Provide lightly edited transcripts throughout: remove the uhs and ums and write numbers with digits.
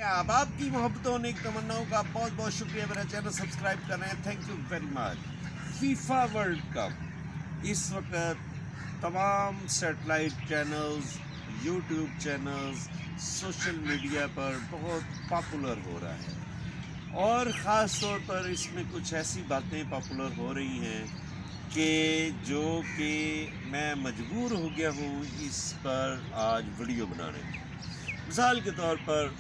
आप की मोहब्बतों ने तमन्नाओं का बहुत बहुत शुक्रिया। मेरा चैनल सब्सक्राइब कर रहे हैं, thank you very much. FIFA world cup इस वक्त तमाम satellite channels, YouTube channels, social media पर बहुत पॉपुलर हो रहा है और ख़ास तौर पर इसमें कुछ ऐसी बातें पॉपुलर हो रही हैं कि जो कि मैं मजबूर हो गया हूँ इस पर आज वीडियो बनाने में। मिसाल के तौर पर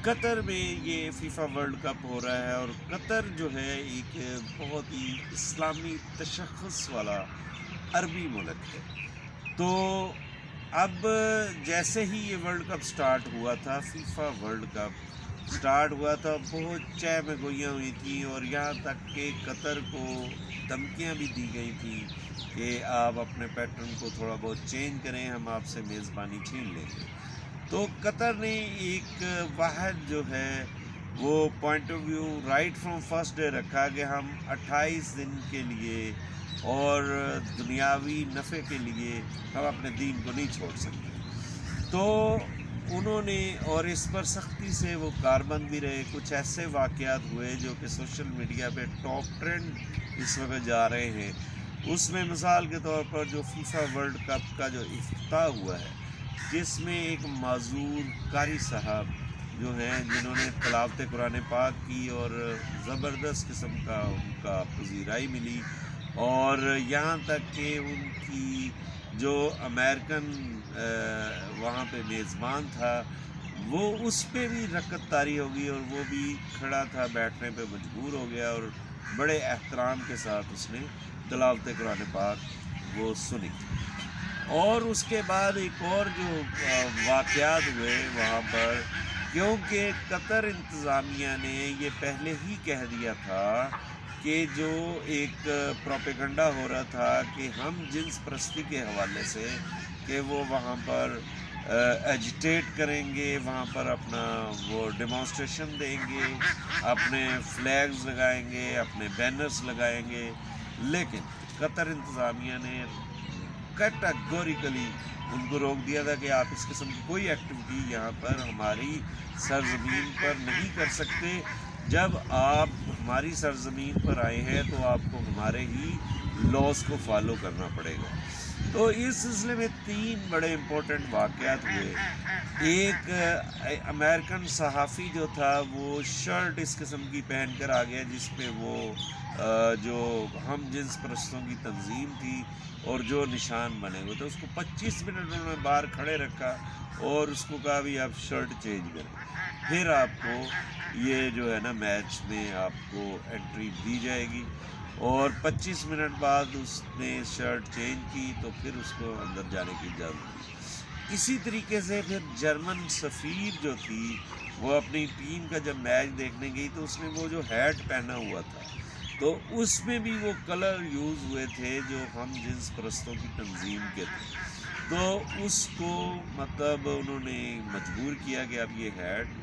कतर में ये फीफा वर्ल्ड कप हो रहा है और कतर जो है एक बहुत ही इस्लामी तशख़्ख़ुस वाला अरबी मुल्क है। तो अब जैसे ही ये वर्ल्ड कप स्टार्ट हुआ था, फीफा वर्ल्ड कप स्टार्ट हुआ था, बहुत चहमगोइयाँ हुई थी और यहाँ तक कि कतर को धमकियाँ भी दी गई थी कि आप अपने पैटर्न को थोड़ा बहुत चेंज करें, हम आपसे मेज़बानी छीन लेंगे। तो कतर ने एक वाहद जो है वो point of view right from first day रखा कि हम 28 दिन के लिए और दुनियावी नफ़े के लिए हम अपने दीन को नहीं छोड़ सकते। तो उन्होंने और इस पर सख्ती से वो कारबंद भी रहे। कुछ ऐसे वाक़यात हुए जो कि सोशल मीडिया पे टॉप ट्रेंड इस वक्त जा रहे हैं। उसमें मिसाल के तौर पर जो फीफा वर्ल्ड कप का जो इफ्तिताह हुआ है, जिसमें एक माजूर कारी साहब जो हैं जिन्होंने तिलावत कुरान पाक की और ज़बरदस्त किस्म का उनका पज़ीराई मिली और यहाँ तक कि उनकी जो अमेरिकन वहाँ पे मेज़बान था वो उस पे भी रकत तारी हो गई और वो भी खड़ा था, बैठने पे मजबूर हो गया और बड़े एहतराम के साथ उसने तिलावत कुरान पाक वो सुनी। और उसके बाद एक और जो वाक़यात हुए वहाँ पर, क्योंकि कतर इंतज़ामिया ने ये पहले ही कह दिया था कि जो एक प्रोपेगंडा हो रहा था कि हम जिन्स परस्ती के हवाले से कि वो वहाँ पर एजिटेट करेंगे, वहाँ पर अपना वो डेमोन्स्ट्रेशन देंगे, अपने फ्लैग्स लगाएंगे, अपने बैनर्स लगाएंगे, लेकिन कतर इंतज़ामिया ने कैटेगोरिकली उनको रोक दिया था कि आप इस किस्म की कोई एक्टिविटी यहाँ पर हमारी सरजमीन पर नहीं कर सकते। जब आप हमारी सरजमीन पर आए हैं तो आपको हमारे ही लॉज को फॉलो करना पड़ेगा। तो इस सिलसिले में 3 बड़े इम्पोर्टेंट वाक़यात हुए। एक अमेरिकन सहाफ़ी जो था वो शर्ट इस किस्म की पहन कर आ गया जिस पे वो जो हम जिन्स परस्तों की तंजीम थी और जो निशान बने हुए थे, उसको 25 मिनट उन्होंने बाहर खड़े रखा और उसको कहा भी आप शर्ट चेंज करें, फिर आपको ये जो है ना मैच में आपको एंट्री दी जाएगी। और 25 मिनट बाद उसने शर्ट चेंज की तो फिर उसको अंदर जाने की इजाज़त दी। इसी तरीके से फिर जर्मन सफ़ीर जो थी वो अपनी टीम का जब मैच देखने गई तो उसने वो जो हैट पहना हुआ था तो उसमें भी वो कलर यूज़ हुए थे जो हम जिन्स परस्तों की तंजीम के थे। तो उसको मतलब उन्होंने मजबूर किया कि अब ये हैट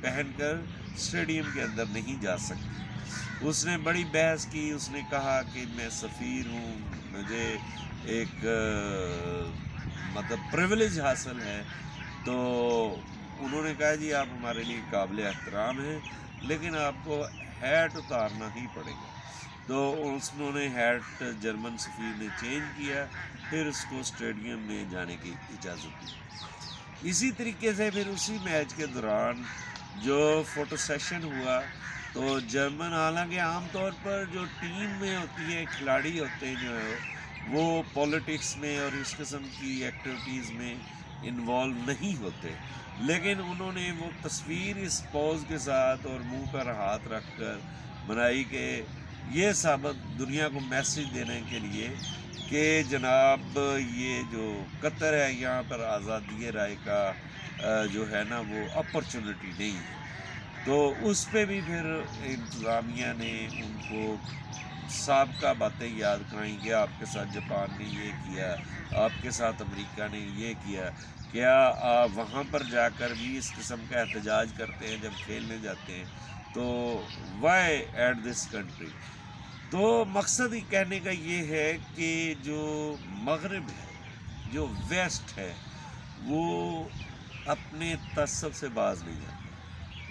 पहनकर स्टेडियम के अंदर नहीं जा सकती। उसने बड़ी बहस की, उसने कहा कि मैं सफ़ीर हूँ, मुझे एक मतलब प्रिविलेज हासिल है। तो उन्होंने कहा जी आप हमारे लिए काबिल एहतराम हैं लेकिन आपको हैट उतारना ही पड़ेगा। तो उन्होंने हैट जर्मन सफ़ीर ने चेंज किया, फिर उसको स्टेडियम में जाने की इजाज़त दी। इसी तरीके से फिर उसी मैच के दौरान जो फ़ोटो सेशन हुआ तो जर्मन, हालांकि आम तौर पर जो टीम में होती है खिलाड़ी होते हैं जो है वो पॉलिटिक्स में और इस किस्म की एक्टिविटीज़ में इन्वॉल्व नहीं होते, लेकिन उन्होंने वो तस्वीर इस पॉज के साथ और मुंह पर हाथ रख कर बनाई कि ये साबित दुनिया को मैसेज देने के लिए कि जनाब ये जो कतर है यहाँ पर आज़ादी राय का जो है ना वो अपॉर्चुनिटी नहीं है। तो उस पे भी फिर इंतज़ामिया ने उनको साबका बातें याद कराई कि आपके साथ जापान ने ये किया, आपके साथ अमेरिका ने ये किया, क्या आप वहाँ पर जाकर भी इस किस्म का एहतजाज करते हैं जब खेलने जाते हैं, तो वाई एट दिस कंट्री। तो मकसद ही कहने का ये है कि जो मगरिब है, जो वेस्ट है, वो अपने तसब से बाज नहीं जाता।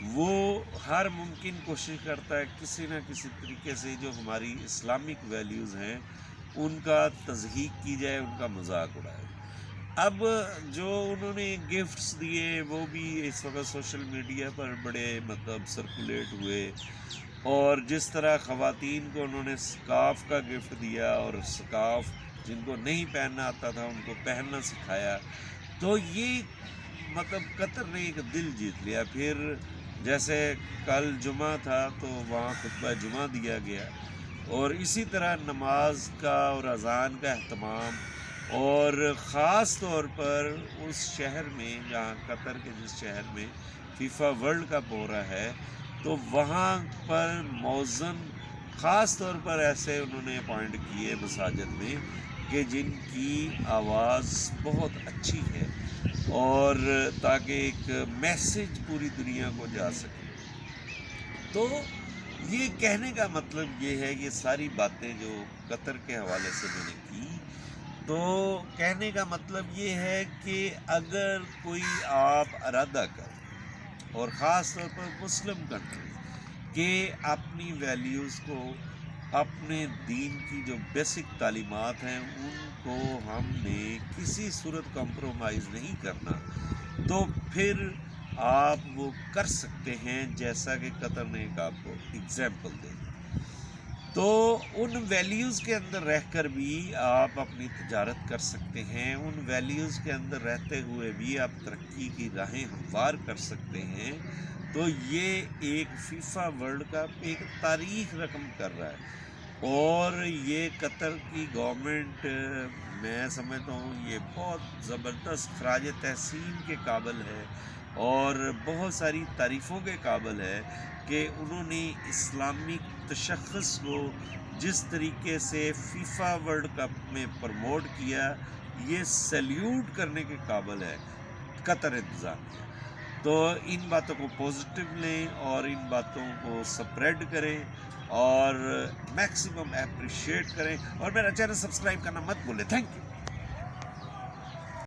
وہ ہر ممکن کوشش کرتا ہے کسی نہ کسی طریقے سے جو ہماری اسلامک ویلیوز ہیں ان کا تضحیق کی جائے، ان کا مذاق اڑائے۔ اب جو انہوں نے گفٹس دیے وہ بھی اس وقت سوشل میڈیا پر بڑے سرکولیٹ ہوئے، اور جس طرح خواتین کو انہوں نے سکارف کا گفٹ دیا اور سکارف جن کو نہیں پہننا آتا تھا ان کو پہننا سکھایا، تو یہ قطر نے ایک دل جیت لیا۔ پھر جیسے کل جمعہ تھا تو وہاں خطبہ جمعہ دیا گیا، اور اسی طرح نماز کا اور اذان کا اہتمام، اور خاص طور پر اس شہر میں جہاں قطر کے جس شہر میں فیفا ورلڈ کپ ہو رہا ہے تو وہاں پر مؤذن خاص طور پر ایسے انہوں نے اپوائنٹ کیے مساجد میں کہ جن کی آواز بہت اچھی ہے، اور تاکہ ایک میسج پوری دنیا کو جا سکے۔ تو یہ کہنے کا مطلب یہ ہے، یہ ساری باتیں جو قطر کے حوالے سے میں نے کی، تو کہنے کا مطلب یہ ہے کہ اگر کوئی آپ ارادہ کریں، اور خاص طور پر مسلم کنٹری، کہ اپنی ویلیوز کو، اپنے دین کی جو بیسک تعلیمات ہیں ان کو ہم نے کسی صورت کمپرومائز نہیں کرنا، تو پھر آپ وہ کر سکتے ہیں جیسا کہ قطر نے ایک آپ کو اگزامپل دے دی۔ تو ان ویلیوز کے اندر رہ کر بھی آپ اپنی تجارت کر سکتے ہیں، ان ویلیوز کے اندر رہتے ہوئے بھی آپ ترقی کی راہیں ہموار کر سکتے ہیں۔ تو یہ ایک فیفا ورلڈ کپ ایک تاریخ رقم کر رہا ہے، اور یہ قطر کی گورنمنٹ میں سمجھتا ہوں یہ بہت زبردست خراج تحسین کے قابل ہے، اور بہت ساری تعریفوں کے قابل ہے کہ انہوں نے اسلامک تشخص کو جس طریقے سے فیفا ورلڈ کپ میں پروموٹ کیا، یہ سیلیوٹ کرنے کے قابل ہے قطر انتظامیہ۔ تو ان باتوں کو پازیٹیو لیں اور ان باتوں کو سپریڈ کریں اور میکسیمم اپریشیٹ کریں، اور میرا چینل سبسکرائب کرنا مت بھولیں۔ Thank you.